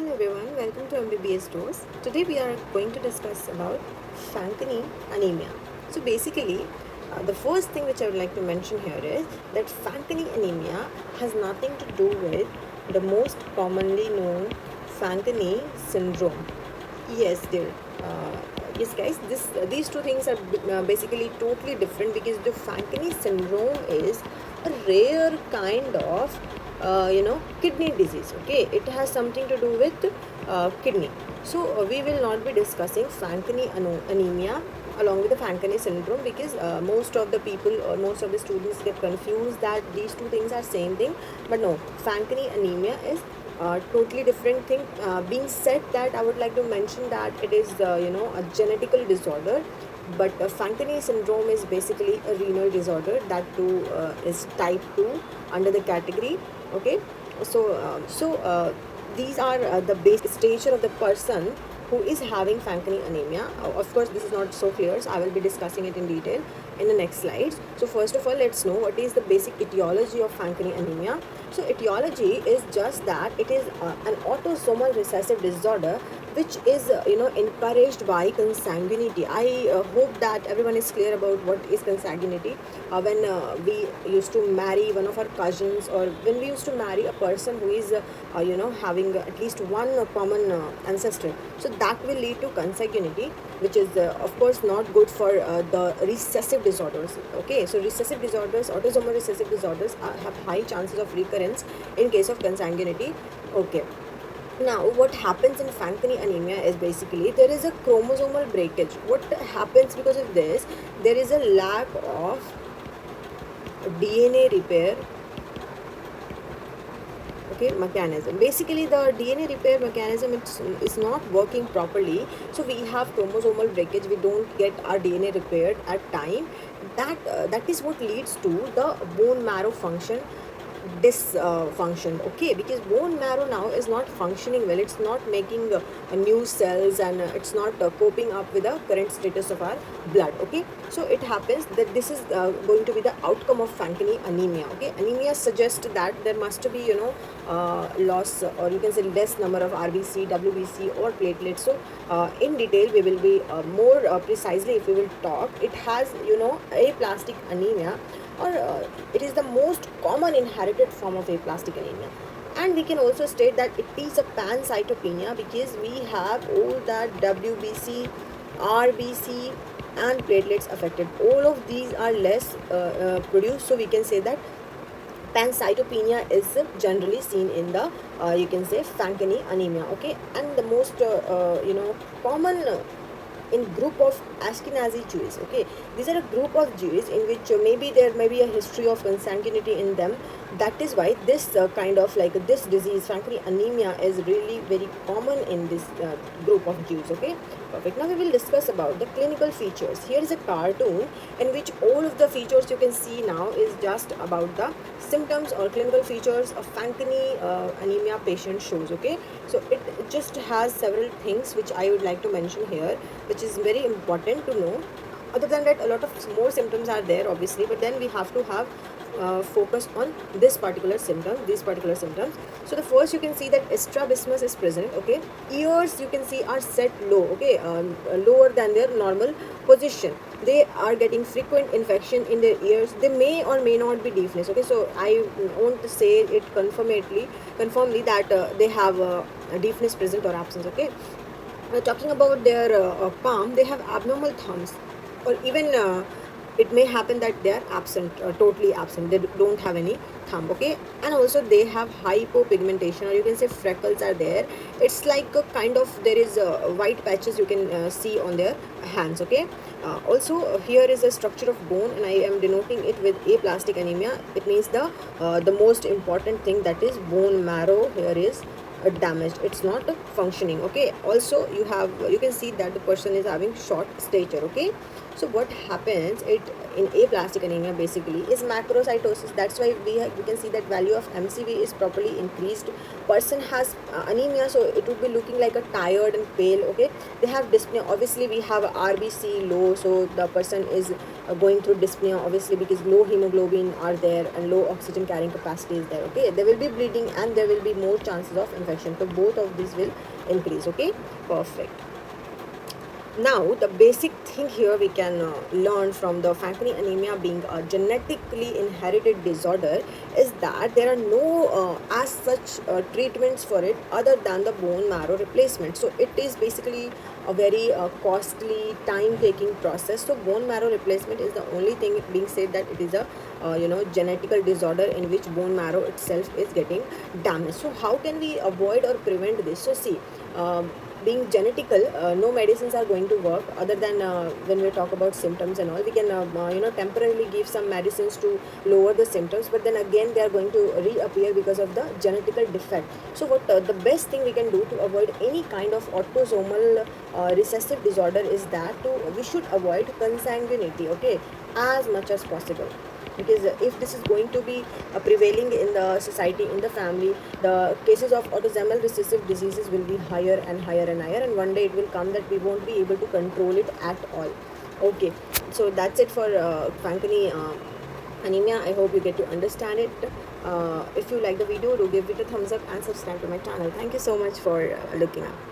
Hello everyone, welcome to MBBS Dose. Today we are going to discuss about Fanconi anemia. So basically, the first thing which I would like to mention here is that Fanconi anemia has nothing to do with the most commonly known Fanconi syndrome. Yes, dear. Yes, guys. These two things are basically totally different because the Fanconi syndrome is a rare kind of kidney disease. Okay, it has something to do with kidney. So we will not be discussing Fanconi anemia along with the Fanconi syndrome because most of the people or most of the students get confused that these two things are same thing. But no, Fanconi anemia is totally different thing. Being said that, I would like to mention that it is a genetical disorder, but Fanconi syndrome is basically a renal disorder that too is type 2 under the category. Okay, so these are the basic stature of the person who is having Fanconi anemia. Of course, this is not so clear, so I will be discussing it in detail in the next slides. So first of all, let's know what is the basic etiology of Fanconi anemia. So etiology is just that it is an autosomal recessive disorder which is encouraged by consanguinity. I hope that everyone is clear about what is consanguinity. When we used to marry one of our cousins, or when we used to marry a person who is having at least one common ancestor, so that will lead to consanguinity, which is of course not good for the recessive disorders. Okay, so recessive disorders, autosomal recessive disorders have high chances of recurrence in case of consanguinity. Okay, now what happens in Fanconi anemia is basically there is a chromosomal breakage. What happens because of this? There is a lack of DNA repair mechanism. Basically the DNA repair mechanism is not working properly, so we have chromosomal breakage. We don't get our DNA repaired at time. That is what leads to the bone marrow function dysfunction. Okay, because bone marrow now is not functioning well. It's not making new cells, and it's not coping up with the current status of our blood. Okay, so it happens that this is going to be the outcome of Fanconi anemia. Okay, anemia suggests that there must be loss, or you can say less number of RBC, WBC or platelets. So in detail we will be more precisely if we will talk. It has aplastic anemia, or it is the most common inherited form of aplastic anemia. And we can also state that it is a pancytopenia because we have all that WBC, RBC and platelets affected. All of these are less produced, so we can say that pancytopenia is generally seen in the you can say Fanconi anemia. Okay, and the most common in group of Ashkenazi Jews. Okay, these are a group of Jews in which maybe there may be a history of consanguinity in them. That is why this kind of like this disease, Fanconi anemia, is really very common in this group of Jews. Okay, perfect. Now we will discuss about the clinical features. Here is a cartoon in which all of the features you can see now is just about the symptoms or clinical features of Fanconi anemia patient shows. Okay, so it just has several things which I would like to mention here, which is very important to know. Other than that, a lot of more symptoms are there obviously, but then we have to have focus on these particular symptoms. So the first, you can see that strabismus is present. Okay, ears you can see are set low. Okay, lower than their normal position. They are getting frequent infection in their ears. They may or may not be deafness. Okay, so I won't say it confirmly that they have deafness present or absence. Okay, talking about their palm, they have abnormal thumbs, or even it may happen that they are absent, totally absent. They don't have any thumb. Okay, and also they have hypopigmentation, or you can say freckles are there. It's like a kind of, there is white patches you can see on their hands. Okay, also here is a structure of bone, and I am denoting it with aplastic anemia. It means the most important thing, that is bone marrow here is damaged. It's not functioning. Okay, also you can see that the person is having short stature. Okay, So what happens it in aplastic anemia basically is macrocytosis. That's why we can see that value of MCV is properly increased. Person has anemia, so it would be looking like a tired and pale. Okay, they have dyspnea. Obviously we have RBC low, so the person is going through dyspnea obviously because low hemoglobin are there and low oxygen carrying capacity is there. Okay, there will be bleeding and there will be more chances of infection, so both of these will increase. Okay, perfect. Now, the basic thing here we can learn from the Fanconi anemia being a genetically inherited disorder is that there are no as such treatments for it other than the bone marrow replacement. So it is basically a very costly, time-taking process. So bone marrow replacement is the only thing being said that it is a genetical disorder in which bone marrow itself is getting damaged. So how can we avoid or prevent this? So see. Being genetical, no medicines are going to work other than when we talk about symptoms and all. We can temporarily give some medicines to lower the symptoms, but then again they are going to reappear because of the genetical defect. So what the best thing we can do to avoid any kind of autosomal recessive disorder is that we should avoid consanguinity, okay, as much as possible. Because if this is going to be prevailing in the society, in the family, the cases of autosomal recessive diseases will be higher and higher and higher, and one day it will come that we won't be able to control it at all. Okay, so that's it for Fanconi anemia. I hope you get to understand it. If you like the video, do give it a thumbs up and subscribe to my channel. Thank you so much for looking up.